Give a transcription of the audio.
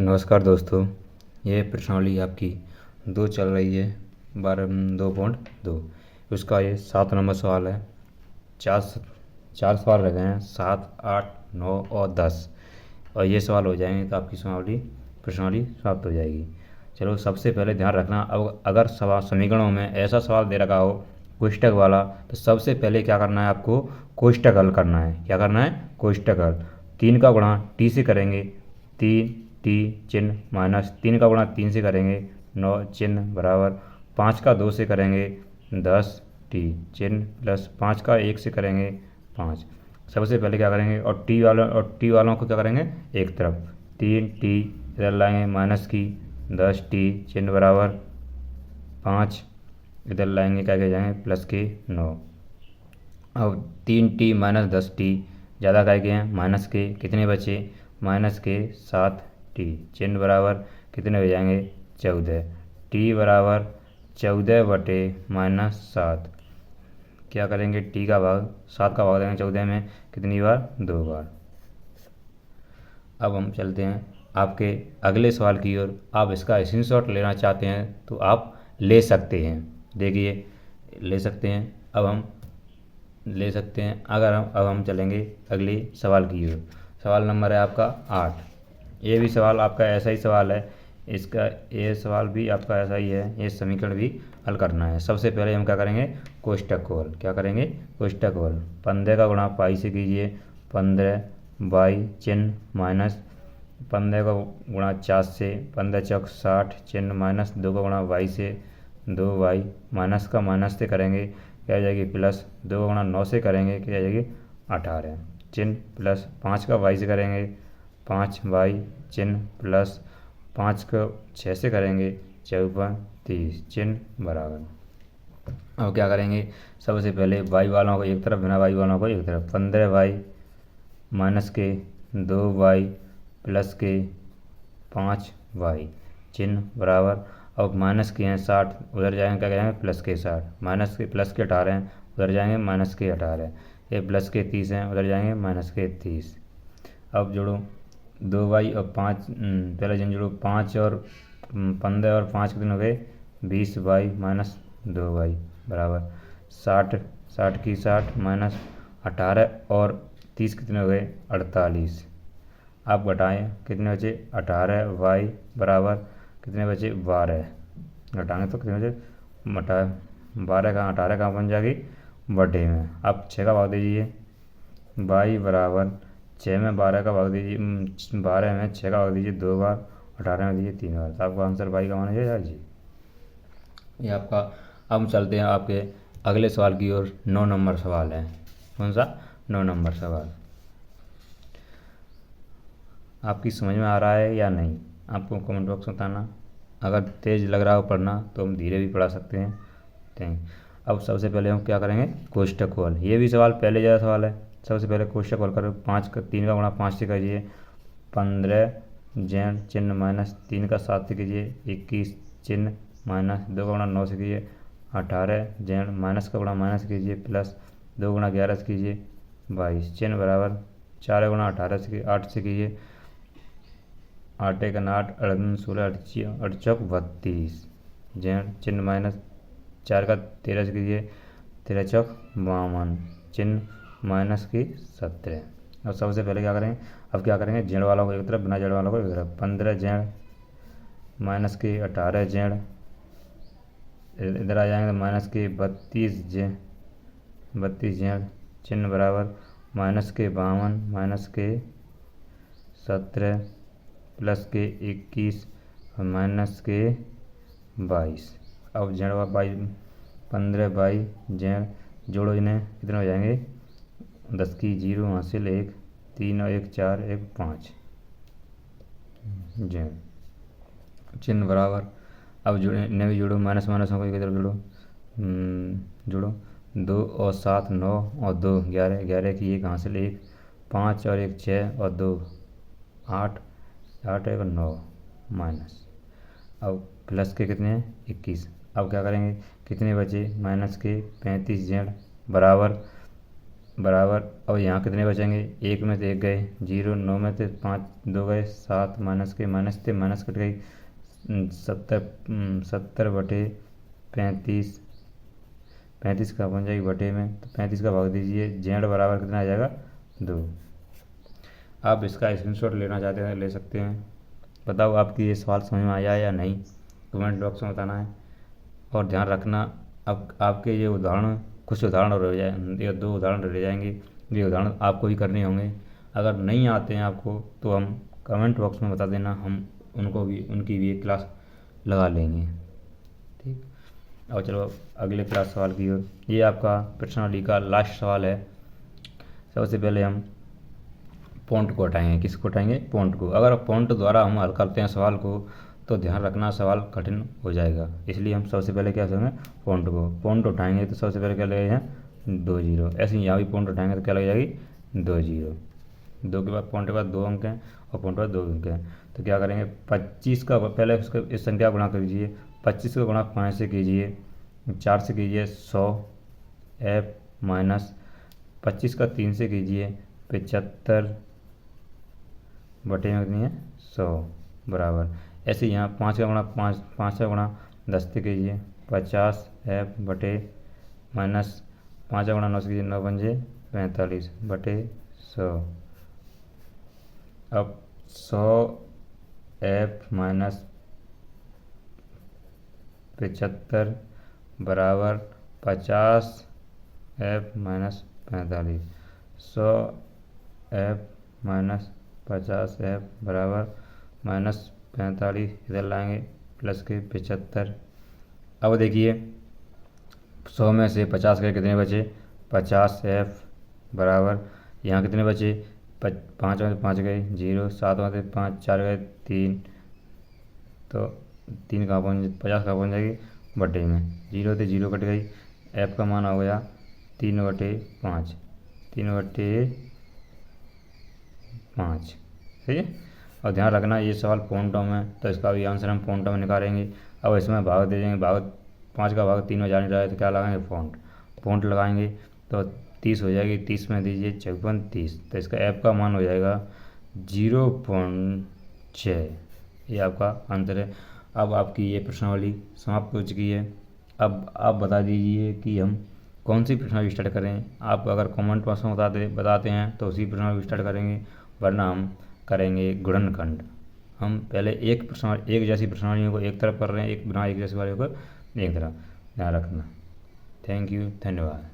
नमस्कार दोस्तों। ये प्रश्नावली आपकी 2 चल रही है 2.2। उसका ये 7 नंबर सवाल है। चार चार सवाल रह गए हैं, 7, 8, 9 और 10, और ये सवाल हो जाएंगे तो आपकी प्रश्नावली समाप्त हो जाएगी। चलो, सबसे पहले ध्यान रखना, अब अगर सवाल समीकरणों में ऐसा सवाल दे रखा हो कोष्टक वाला, तो सबसे पहले क्या करना है आपको, कोष्टक हल करना है। क्या करना है? कोष्टक हल। 3 का गुणा टी से करेंगे, 3 टी चिन्ह माइनस 3 का गुणा 3 से करेंगे 9 चिन्ह बराबर 5 का 2 से करेंगे 10 टी चिन्ह प्लस 5 का 1 से करेंगे 5। सबसे पहले क्या करेंगे, और टी वालों को क्या करेंगे, एक तरफ 3 टी इधर लाएंगे माइनस की 10 टी चिन्ह बराबर 5, इधर लाएंगे क्या कह जाएंगे प्लस के 9। अब 3 टी माइनस 10 टी ज़्यादा कह गए हैं माइनस के, कितने बचे, माइनस के 7 टी चिन्ह बराबर कितने हो जाएंगे 14। टी बराबर 14 बटे माइनस 7। क्या करेंगे, टी का भाग 7 का भाग देंगे 14 में, कितनी बार, 2 बार। अब हम चलते हैं आपके अगले सवाल की ओर। आप इसका स्क्रीनशॉट लेना चाहते हैं तो आप ले सकते हैं, देखिए ले सकते हैं। अब हम ले सकते हैं। अब हम चलेंगे अगले सवाल की ओर। सवाल नंबर है आपका 8। ये भी सवाल आपका ऐसा ही सवाल है, इसका ये सवाल भी आपका ऐसा ही है। ये समीकरण भी हल करना है। सबसे पहले हम क्या करेंगे, कोष्टक को हल। क्या करेंगे, कोष्टक को हल। 15 का गुणा पाई से कीजिए, 15 बाई चिन्ह माइनस 15 का गुणा 4 से 15 चौक 60 चिन्ह माइनस 2 का गुणा वाई से 2 वाई माइनस का माइनस से करेंगे क्या आ जाएगी प्लस 2 का गुणा 9 से करेंगे क्या आ जाएगी 18 चिन्ह प्लस 5 का वाई से करेंगे 5 वाई चिन्ह प्लस 5 को 6 से करेंगे 54 30 चिन्ह बराबर। अब क्या करेंगे, सबसे पहले वाई वालों को एक तरफ, बिना वाई वालों को एक तरफ। 15 वाई माइनस के 2 वाई प्लस के 5 वाई चिन्ह बराबर। अब माइनस के हैं 60, उधर जाएंगे क्या करेंगे प्लस के 60, माइनस के प्लस के 18 हैं, उधर जाएंगे माइनस के 18, ये प्लस के 30 हैं, उधर जाएंगे माइनस के 30। अब जोड़ो 2 वाई और 5, पहले जिन जोड़ो 5 और 15 और 5 कितने हो गए 20 वाई माइनस 2 वाई बराबर 60, 60 की 60 माइनस 18 और 30 कितने हो गए 48। आप घटाएं, कितने बचे 18 वाई बराबर कितने बचे 12। घटाएंगे तो कितने बचे 12 का 18 कहाँ बन जाएगी बटे में। आप 6 का भाग दीजिए, वाई बराबर 6 में 12 का भाग दीजिए, 12 में 6 का भाग दीजिए 2 बार, 18 में दीजिए 3 बार, तो आपका आंसर वाई का माना जाएगा जी, ये आपका। अब हम चलते हैं आपके अगले सवाल की ओर। 9 नंबर सवाल है। कौन सा, 9 नंबर सवाल। आपकी समझ में आ रहा है या नहीं, आपको कमेंट बॉक्स में बताना। अगर तेज़ लग रहा हो पढ़ना तो हम धीरे भी पढ़ा सकते हैं। थैंक। अब सबसे पहले हम क्या करेंगे, कोष्टक हल। ये भी सवाल पहले जैसा सवाल है। सबसे पहले कोष्टक हल करो। 3 का गुणा 5 से करिए, 15 जैन चिन्ह माइनस 3 का 7 से कीजिए 21 चिन्ह माइनस 2 का गुणा 9 से कीजिए 18 जैन माइनस का गुणा माइनस कीजिए प्लस 2 गुणा 11 से कीजिए 22 चिन्ह बराबर 4 गुणा 18 से 8 से कीजिए 8 का 8 16 8 32 जैन चिन्ह माइनस 4 का 13 से कीजिए 13 चौक 52 चिन्ह माइनस की 17। अब सबसे पहले क्या करेंगे, अब क्या करेंगे जेड वालों को एक तरफ, बिना जेड वालों को एक तरफ। 15 जेड माइनस के 18 जेड, इधर आ जाएंगे तो माइनस के 32 जेड चिन्ह बराबर माइनस के 52 माइनस के 17 प्लस के 21 और माइनस के 22। अब जेड बाई 15 बाई जेड जोड़ो, इन्हें कितने हो जाएंगे 10 की 0 हासिल 1 3 और 1 4 1 5 जेड चिन्ह बराबर। अब जोड़े, इन्हें भी जोड़ो, माइनस माइनस को एक तरफ जोड़ो, जोड़ो 2 और 7 9 और 2 11, 11 की 1 हासिल 1 5 और 1 6 और 2 8 8 1 9 माइनस। अब प्लस के कितने हैं 21। अब क्या करेंगे, कितने बचे माइनस के 35 जेड बराबर बराबर, अब यहाँ कितने बचेंगे, 1 में से 1 गए, 0, 9 में से 5 2 गए, 7 माइनस के माइनस थे, माइनस कट गई, 70 बटे 35, 35 का बन जाएगी बटे में, तो 35 का भाग दीजिए, जेड बराबर कितना आ जाएगा 2। आप इसका स्क्रीनशॉट लेना चाहते हैं ले सकते हैं। बताओ आपकी ये सवाल समझ में आया या नहीं, कमेंट बॉक्स में बताना है। और ध्यान रखना, अब आपके ये उदाहरण कुछ उदाहरण रह जाए, या 2 उदाहरण रह जाएंगे, ये उदाहरण आपको ही करने होंगे। अगर नहीं आते हैं आपको तो हम कमेंट बॉक्स में बता देना, हम उनकी भी एक क्लास लगा लेंगे, ठीक। और चलो अगले क्लास सवाल की ओर। ये आपका प्रश्नावली का लास्ट सवाल है। सबसे पहले हम पॉइंट को हटाएंगे। किसको हटाएंगे, पॉइंट को। अगर पॉइंट द्वारा हम हल करते हैं सवाल को तो ध्यान रखना सवाल कठिन हो जाएगा, इसलिए हम सबसे पहले क्या करेंगे, पॉइंट को। पॉइंट उठाएंगे तो सबसे पहले क्या लगेगा, 2 0। ऐसे ही यहाँ भी पॉइंट उठाएंगे तो क्या लग जाएगी, 2 0। 2 के बाद पॉइंट के बाद 2 अंक हैं और पॉइंट के बाद 2 अंक हैं, तो क्या करेंगे, 25 का पहले उसको इस संख्या गुणा कीजिए, 25 का गुणा 5 से कीजिए, 4 से कीजिए 100 f माइनस 25 का 3 से कीजिए 75 बटे में कितनी है 100 बराबर। ऐसे यहाँ 5 का गुणा 5 का गुणा 10 से कीजिए 50 f बटे माइनस 5 का गुणा 9 से कीजिए 9 पंजे 45 बटे 100। अब 100 f माइनस 75 बराबर 50 f minus 45। 100 f minus 50 f बराबर माइनस 45, इधर लाएंगे प्लस के 75। अब देखिए 100 में से 50 के कितने बचे, 50 f बराबर यहाँ कितने बचे, 5 में से 5 गए 0, 7 में से 5 4 गए 3, तो 3 कहाँ पहुँच 50 कहाँ पहुँच जाएगी बटे में, 0 से 0 कट गई, f का मान हो गया 3/5, 3/5, ठीक है। और ध्यान रखना ये सवाल पॉइंटों में, तो इसका भी आंसर हम पॉइंटों में निकालेंगे। अब इसमें भाग दे देंगे, भाग 5 का भाग 3 में जा नहीं रहा है तो क्या लगाएंगे, पॉइंट लगाएंगे, तो 30 हो जाएगी, 30 में दीजिए 54 30, तो इसका ऐप का मान हो जाएगा 0.6। ये आपका आंसर है। अब आपकी ये प्रश्नावली समाप्त हो चुकी है। अब आप बता दीजिए कि हम कौन सी प्रश्नावली स्टार्ट करें। आप अगर कमेंट बॉक्स में बताते हैं तो उसी प्रश्नावली स्टार्ट करेंगे, वरना हम करेंगे गुणनखंड। हम पहले एक जैसी प्रश्नावलियों को एक तरफ कर रहे हैं, एक बिना एक जैसी वाले को एक तरफ, ध्यान रखना। थैंक यू, धन्यवाद।